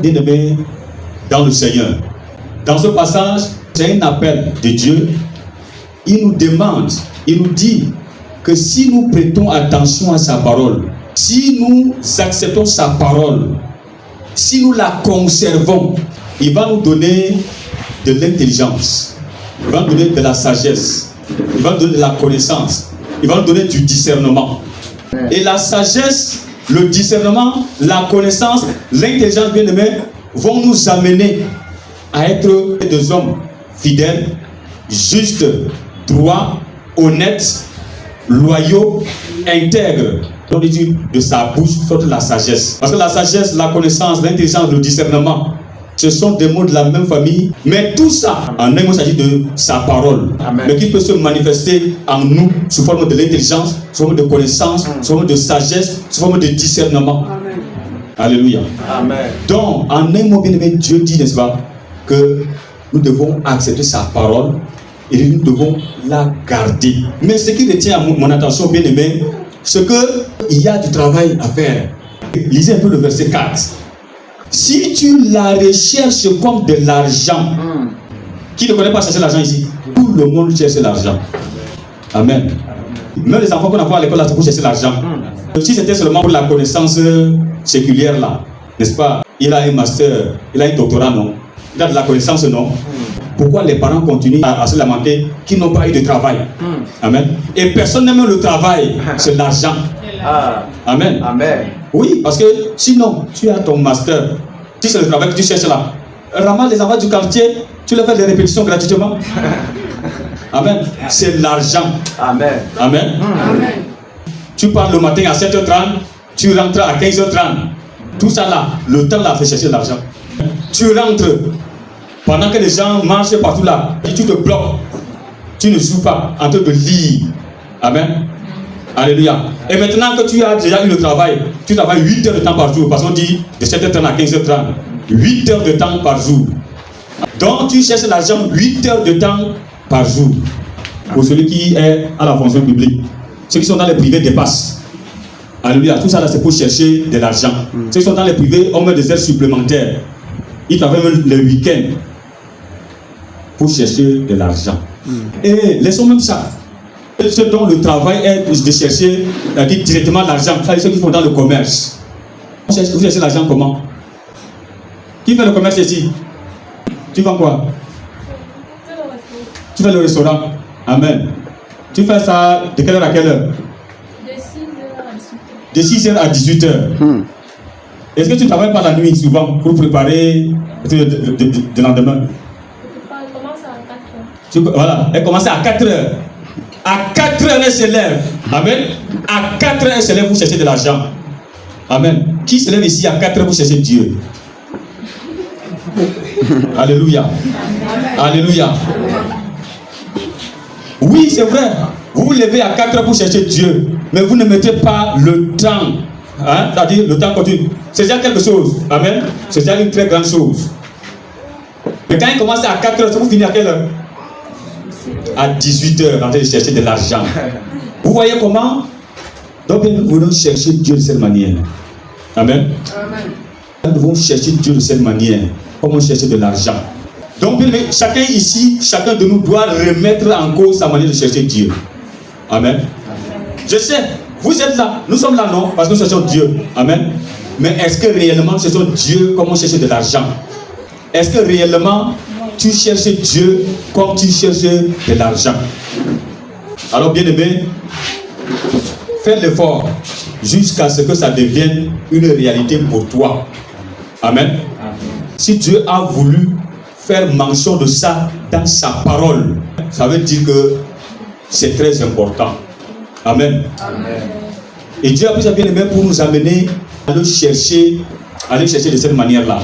Bien-aimés dans le Seigneur, dans ce passage, c'est un appel de Dieu. Il nous demande, il nous dit que si nous prêtons attention à sa parole, si nous acceptons sa parole, si nous la conservons, il va nous donner de l'intelligence, il va nous donner de la sagesse, il va nous donner de la connaissance, il va nous donner du discernement. Et la sagesse, le discernement, la connaissance, l'intelligence, bien-aimés, vont nous amener à être des hommes fidèles, justes, droits, honnêtes, loyaux, intègres. Donc, il dit de sa bouche sorte la sagesse. Parce que la sagesse, la connaissance, l'intelligence, le discernement, ce sont des mots de la même famille, mais tout ça, en un mot, il s'agit de sa parole. Amen. Mais qui peut se manifester en nous sous forme de l'intelligence, sous forme de connaissance, sous forme de sagesse, sous forme de discernement. Amen. Alléluia. Amen. Donc, en un mot, bien aimé, Dieu dit, n'est-ce pas, que nous devons accepter sa parole et nous devons la garder. Mais ce qui retient à mon attention, bien aimé, c'est qu'il y a du travail à faire. Lisez un peu le verset 4. Si tu la recherches comme de l'argent, qui ne connaît pas chercher l'argent ici? Tout le monde cherche l'argent. Amen. Même les enfants qu'on envoie à l'école, là, c'est pour chercher l'argent. Si c'était seulement pour la connaissance séculière, là, n'est-ce pas? Il a un master, il a un doctorat, non? Il a de la connaissance, non? Pourquoi les parents continuent à se lamenter qu'ils n'ont pas eu de travail? Amen. Et personne n'aime le travail, c'est l'argent. Amen. Amen. Oui, parce que sinon, tu as ton master. Si c'est le travail que tu cherches là, ramasse les enfants du quartier, tu leur fais des répétitions gratuitement. Amen. C'est l'argent. Amen. Amen. Amen. Tu pars le matin à 7h30, tu rentres à 15h30. Tout ça là, le temps là, c'est chercher l'argent. Tu rentres pendant que les gens marchent partout là, et tu te bloques. Tu ne joues pas en train de lire. Amen. Alléluia. Et maintenant que tu as déjà eu le travail, tu travailles 8 heures de temps par jour, parce qu'on dit de 7h30 à 15h30. 8 heures de temps par jour. Donc tu cherches l'argent 8 heures de temps par jour. Pour celui qui est à la fonction publique. Ceux qui sont dans les privés dépassent. Alléluia. Tout ça là, c'est pour chercher de l'argent. Ceux qui sont dans les privés ont même des aides supplémentaires. Ils travaillent même le week-end pour chercher de l'argent. Et laissons même ça. Ceux dont le travail est de chercher directement l'argent, ceux qui font dans le commerce. Vous cherchez l'argent comment? Qui fait le commerce ici? Tu vends quoi? Tu fais le restaurant. Amen. Tu fais ça de quelle heure à quelle heure? De 6h à 18h. Est-ce que tu travailles pas la nuit souvent pour préparer le lendemain? Voilà, elle commence à 4h. À 4h, elle se lève. Amen. À 4h, elle se lève pour chercher de l'argent. Amen. Qui se lève ici à 4h pour chercher Dieu? Alléluia. Alléluia. Oui, c'est vrai. Vous vous levez à 4h pour chercher Dieu, mais vous ne mettez pas le temps. Hein? C'est-à-dire, le temps continue. C'est déjà quelque chose. Amen. C'est déjà une très grande chose. Mais quand il commence à 4h, vous finissez à quelle heure? À 18h, en train de chercher de l'argent. Vous voyez comment? Donc, nous voulons chercher Dieu de cette manière. Amen. Amen. Nous devons chercher Dieu de cette manière. Comment chercher de l'argent. Donc, chacun ici, chacun de nous doit remettre en cause sa manière de chercher Dieu. Amen. Amen. Je sais, vous êtes là, nous sommes là, non? Parce que nous cherchons Dieu. Amen. Mais est-ce que réellement nous cherchons Dieu comme on cherche de l'argent? Est-ce que réellement tu cherches Dieu comme tu cherches de l'argent? Alors, bien aimé, fais l'effort jusqu'à ce que ça devienne une réalité pour toi. Amen. Si Dieu a voulu faire mention de ça dans sa parole, ça veut dire que c'est très important. Amen. Amen. Et Dieu a pris ça bien aimé pour nous amener à aller chercher de cette manière-là.